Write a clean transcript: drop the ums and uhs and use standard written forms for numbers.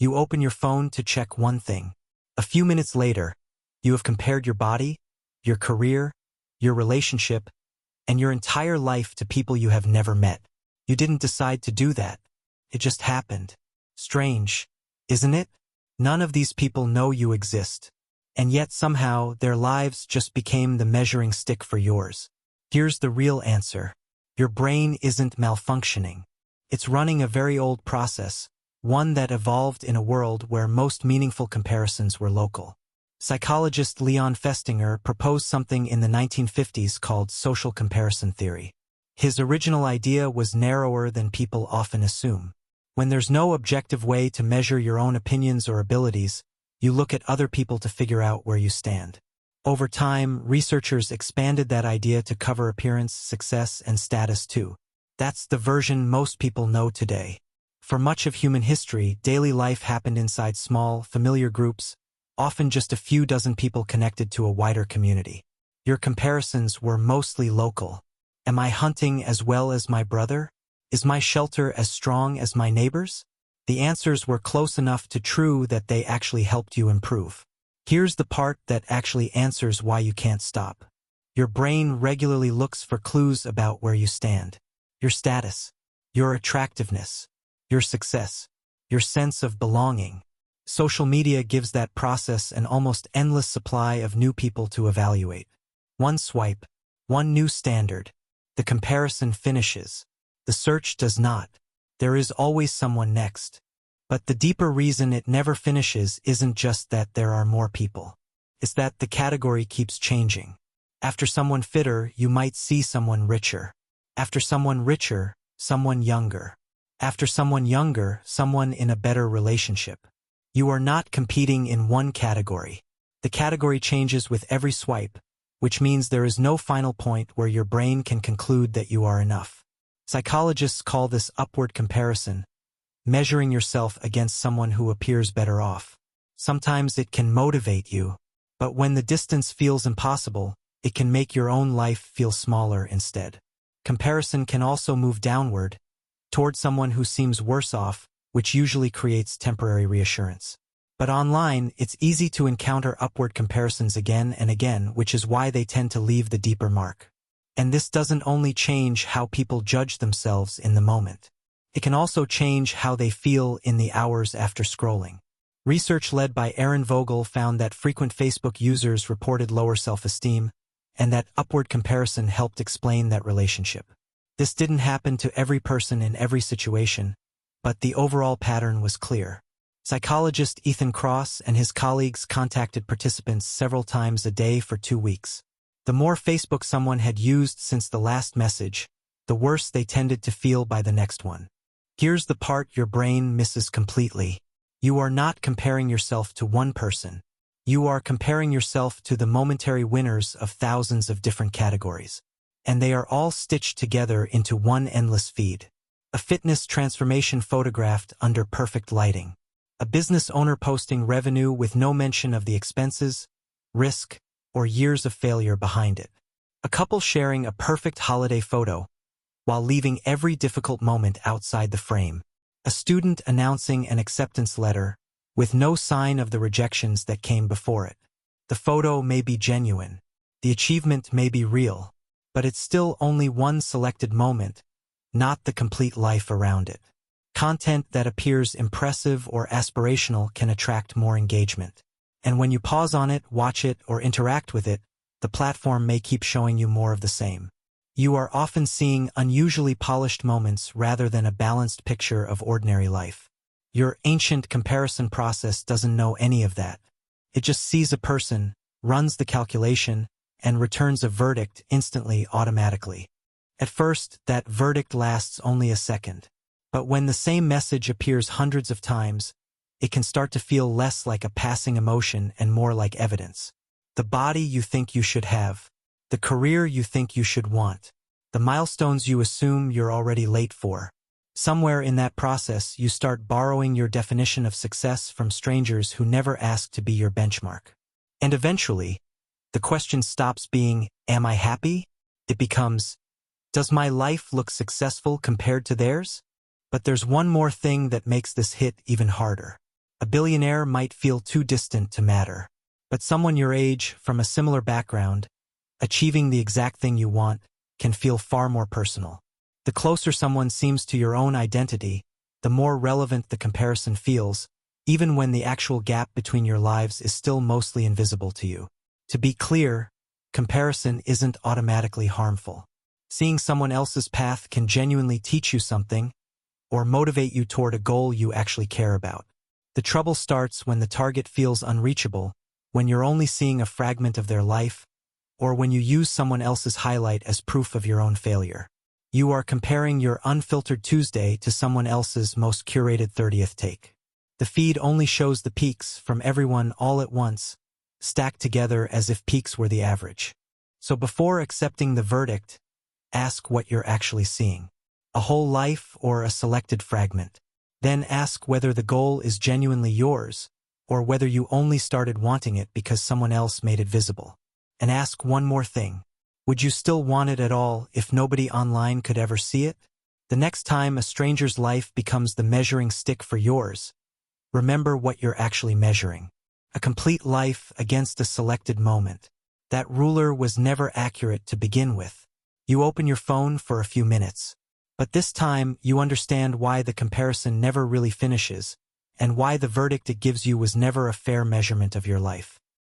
You open your phone to check one thing. A few minutes later, you have compared your body, your career, your relationship, and your entire life to people you have never met. You didn't decide to do that. It just happened. Strange, isn't it? None of these people know you exist. And yet somehow their lives just became the measuring stick for yours. Here's the real answer. Your brain isn't malfunctioning. It's running a very old process, one that evolved in a world where most meaningful comparisons were local. Psychologist Leon Festinger proposed something in the 1950s called social comparison theory. His original idea was narrower than people often assume. When there's no objective way to measure your own opinions or abilities, you look at other people to figure out where you stand. Over time, researchers expanded that idea to cover appearance, success, and status too. That's the version most people know today. For much of human history, daily life happened inside small, familiar groups, often just a few dozen people connected to a wider community. Your comparisons were mostly local. Am I hunting as well as my brother? Is my shelter as strong as my neighbor's? The answers were close enough to true that they actually helped you improve. Here's the part that actually answers why you can't stop. Your brain regularly looks for clues about where you stand. Your status, your attractiveness, your success, your sense of belonging. Social media gives that process an almost endless supply of new people to evaluate. One swipe, one new standard. The comparison finishes. The search does not. There is always someone next. But the deeper reason it never finishes isn't just that there are more people. It's that the category keeps changing. After someone fitter, you might see someone richer. After someone richer, someone younger. After someone younger, someone in a better relationship. You are not competing in one category. The category changes with every swipe, which means there is no final point where your brain can conclude that you are enough. Psychologists call this upward comparison, measuring yourself against someone who appears better off. Sometimes it can motivate you, but when the distance feels impossible, it can make your own life feel smaller instead. Comparison can also move downward, toward someone who seems worse off, which usually creates temporary reassurance. But online, it's easy to encounter upward comparisons again and again, which is why they tend to leave the deeper mark. And this doesn't only change how people judge themselves in the moment. It can also change how they feel in the hours after scrolling. Research led by Aaron Vogel found that frequent Facebook users reported lower self-esteem, and that upward comparison helped explain that relationship. This didn't happen to every person in every situation, but the overall pattern was clear. Psychologist Ethan Cross and his colleagues contacted participants several times a day for 2 weeks. The more Facebook someone had used since the last message, the worse they tended to feel by the next one. Here's the part your brain misses completely. You are not comparing yourself to one person. You are comparing yourself to the momentary winners of thousands of different categories. And they are all stitched together into one endless feed. A fitness transformation photographed under perfect lighting. A business owner posting revenue with no mention of the expenses, risk, or years of failure behind it. A couple sharing a perfect holiday photo, while leaving every difficult moment outside the frame. A student announcing an acceptance letter, with no sign of the rejections that came before it. The photo may be genuine. The achievement may be real. But it's still only one selected moment, not the complete life around it. Content that appears impressive or aspirational can attract more engagement. And when you pause on it, watch it, or interact with it, the platform may keep showing you more of the same. You are often seeing unusually polished moments rather than a balanced picture of ordinary life. Your ancient comparison process doesn't know any of that. It just sees a person, runs the calculation, and returns a verdict instantly, automatically. At first, that verdict lasts only a second. But when the same message appears hundreds of times, it can start to feel less like a passing emotion and more like evidence. The body you think you should have, the career you think you should want, the milestones you assume you're already late for. Somewhere in that process, you start borrowing your definition of success from strangers who never asked to be your benchmark. And eventually, the question stops being, am I happy? It becomes, does my life look successful compared to theirs? But there's one more thing that makes this hit even harder. A billionaire might feel too distant to matter. But someone your age, from a similar background, achieving the exact thing you want, can feel far more personal. The closer someone seems to your own identity, the more relevant the comparison feels, even when the actual gap between your lives is still mostly invisible to you. To be clear, comparison isn't automatically harmful. Seeing someone else's path can genuinely teach you something, or motivate you toward a goal you actually care about. The trouble starts when the target feels unreachable, when you're only seeing a fragment of their life, or when you use someone else's highlight as proof of your own failure. You are comparing your unfiltered Tuesday to someone else's most curated 30th take. The feed only shows the peaks from everyone all at once, stacked together as if peaks were the average. So before accepting the verdict, ask what you're actually seeing. A whole life or a selected fragment. Then ask whether the goal is genuinely yours, or whether you only started wanting it because someone else made it visible. And ask one more thing. Would you still want it at all if nobody online could ever see it? The next time a stranger's life becomes the measuring stick for yours, remember what you're actually measuring. A complete life against a selected moment. That ruler was never accurate to begin with. You open your phone for a few minutes. But this time, you understand why the comparison never really finishes, and why the verdict it gives you was never a fair measurement of your life.